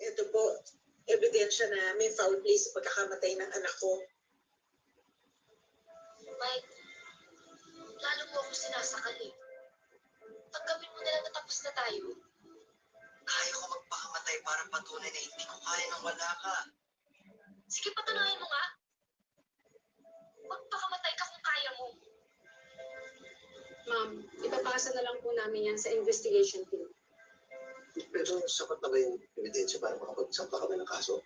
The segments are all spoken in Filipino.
Ito po, ebidensya na may foul play sa pagkakamatay ng anak ko. Mike, lalo mo ako sinasakal eh. Tanggapin mo na lang na tapos na tayo. Kaya ko magpakamatay para patunay na hindi ko kaya nang wala ka. Sige, patunayan mo nga. Magpakamatay ka kung kaya mo. Ma'am, ipapasa na lang po namin yan sa investigation team. Pero sapat na ba yung ebidensya para makapagsampa kami ng kaso?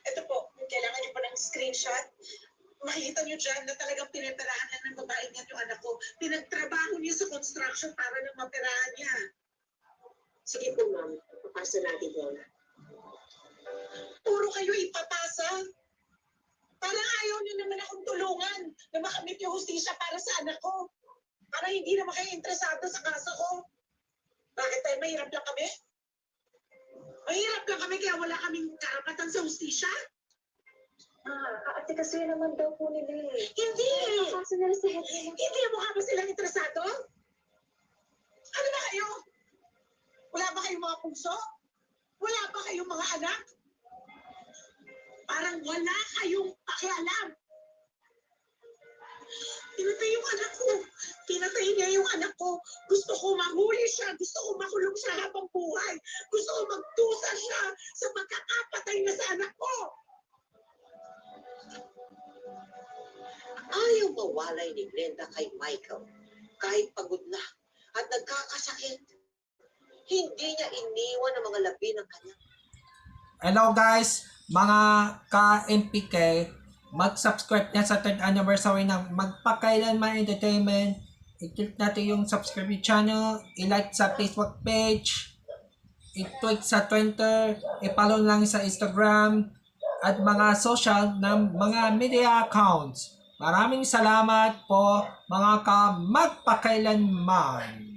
Ito po, kailangan niyo pa ng screenshot. Makikita niyo dyan na talagang piniperahan lang ng babae niya yung anak ko. Pinagtrabaho niya sa construction para lang maperahan niya. Sige po, ma'am. Ipapasa natin yan. Puro kayo ipapasa. Parang ayaw niyo naman akong tulungan na makamit yung hustisya para sa anak ko. Parang hindi naman kayo interesado sa kaso ko. Bakit tayo mahirap lang kami? Mahirap lang kami kaya wala kaming karapatan sa hustisya? Ate kasi naman daw po nila eh. Hindi! Ipapasa na lang sa head. Hindi mo ba silang interesado? Ano ba kayo? Wala ba kayong mga puso? Wala ba kayong mga anak? Parang wala kayong pakialam. Pinatay yung anak ko. Pinatay niya yung anak ko. Gusto ko mahuli siya. Gusto ko makulong siya habang buhay. Gusto ko magdusa siya sa pagkakapatay niya sa anak ko. Ayaw mawalay ni Glenda kay Michael kahit pagod na at nagkakasakit. Hindi niya iniwan ang mga labi ng kanyang. Hello guys, mga ka-MPK, mag-subscribe na sa 3rd anniversary ng Magpakailanman Entertainment. I-click natin yung subscribe channel, i-like sa Facebook page, i-tweet sa Twitter, i-follow lang sa Instagram, at mga social ng mga media accounts. Maraming salamat po mga ka-magpakailanman.